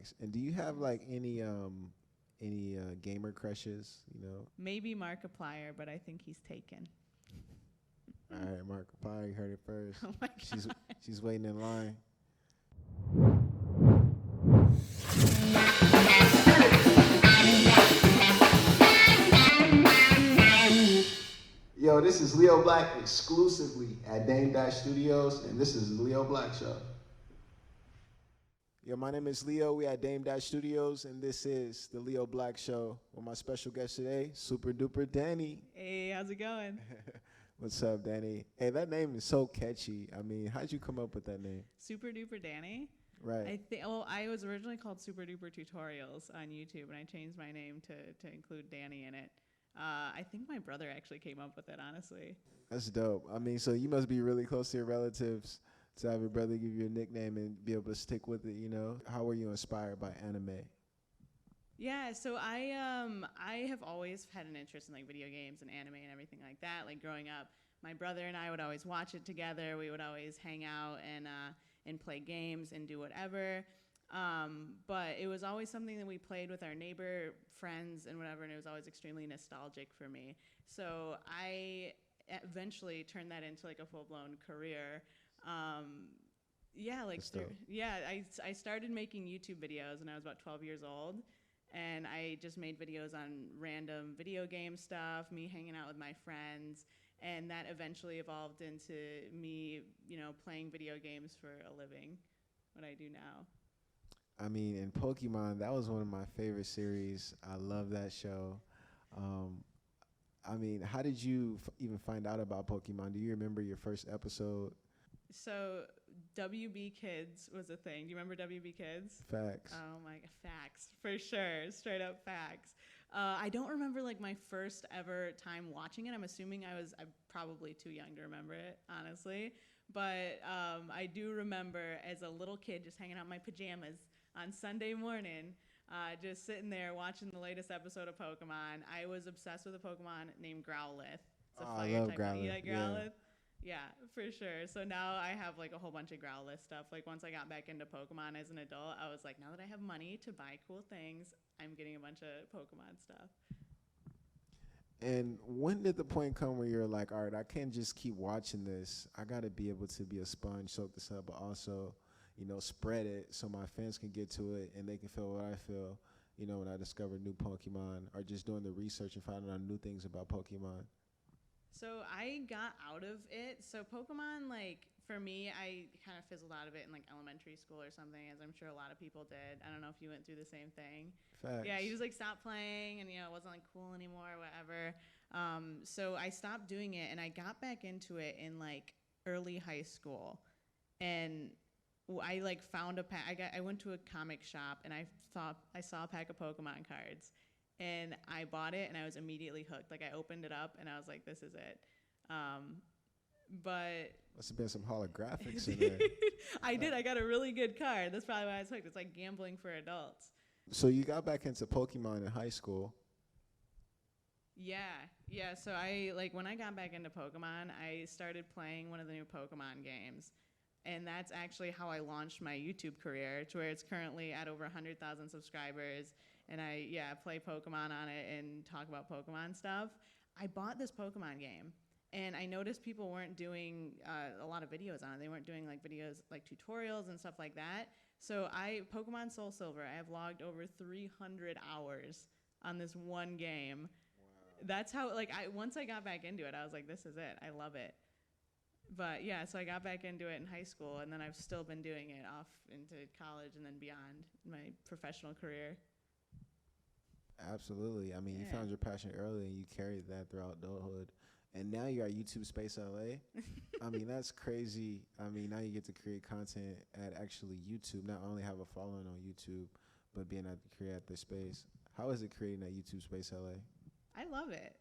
Facts. And do you have like any gamer crushes? You know. Maybe Markiplier, but I think he's taken. All right, Markiplier, you heard it first. Oh my She's god. she's waiting in line. Yo, this is Leo Black exclusively at Dame Dash Studios, and this is the Leo Black Show. Yo, my name is Leo. We at Dame Dash Studios, and this is the Leo Black Show with my special guest today, Super Duper Dani. Hey, how's it going? What's up, Dani? Hey, that name is so catchy. I mean, how'd you come up with that name? Super Duper Dani? Right. I was originally called Super Duper Tutorials on YouTube, and I changed my name to include Dani in it. I think my brother actually came up with it, honestly. That's dope. I mean, so you must be really close to your relatives to have your brother give you a nickname and be able to stick with it, you know? How were you inspired by anime? Yeah, so I have always had an interest in like video games and anime and everything like that. Like growing up, my brother and I would always watch it together. We would always hang out and play games and do whatever. But it was always something that we played with our neighbor friends and whatever, and it was always extremely nostalgic for me. So I eventually turned that into like a full-blown career. I started making YouTube videos when I was about 12 years old, and I just made videos on random video game stuff, me hanging out with my friends, and that eventually evolved into me, playing video games for a living, what I do now. I mean, in Pokemon, that was one of my favorite series. I love that show. I mean, how did you even find out about Pokemon? Do you remember your first episode? So WB Kids was a thing. Do you remember WB Kids? Facts. Oh my, facts for sure, straight up facts. I don't remember like my first ever time watching it. I'm assuming I'm probably too young to remember it, honestly. But I do remember as a little kid just hanging out in my pajamas on Sunday morning, just sitting there watching the latest episode of Pokemon. I was obsessed with a Pokemon named Growlithe. It's a fire I love type. Growlithe. You like Growlithe? Yeah, for sure. So now I have like a whole bunch of Growlithe stuff. Like once I got back into Pokemon as an adult, I was like, now that I have money to buy cool things, I'm getting a bunch of Pokemon stuff. And when did the point come where you're like, all right, I can't just keep watching this. I got to be able to be a sponge, soak this up, but also, spread it so my fans can get to it and they can feel what I feel, when I discover new Pokemon or just doing the research and finding out new things about Pokemon. So I got out of it. So Pokemon, like, for me, I kind of fizzled out of it in, like, elementary school or something, as I'm sure a lot of people did. I don't know if you went through the same thing. Facts. Yeah, you just, like, stopped playing and, it wasn't, like, cool anymore or whatever. So I stopped doing it, and I got back into it in, like, early high school. And I, like, found a pack. I went to a comic shop, and I saw a pack of Pokemon cards. And I bought it, and I was immediately hooked. Like, I opened it up, and I was like, this is it. But Must have been some holographics in there. I did. I got a really good card. That's probably why I was hooked. It's like gambling for adults. So you got back into Pokemon in high school. Yeah. So when I got back into Pokemon, I started playing one of the new Pokemon games. And that's actually how I launched my YouTube career, to where it's currently at over 100,000 subscribers. And I play Pokemon on it and talk about Pokemon stuff. I bought this Pokemon game, and I noticed people weren't doing a lot of videos on it. They weren't doing like videos like tutorials and stuff like that. So Pokemon Soul Silver, I have logged over 300 hours on this one game. Wow. That's how, once I got back into it, I was like, this is it. I love it. But yeah, so I got back into it in high school, and then I've still been doing it off into college and then beyond my professional career. Absolutely. I mean, you found your passion early and you carried that throughout adulthood. And now you're at YouTube Space LA. I mean, that's crazy. I mean, now you get to create content at actually YouTube, not only have a following on YouTube, but being able to create the space. How is it creating at YouTube Space LA? I love it.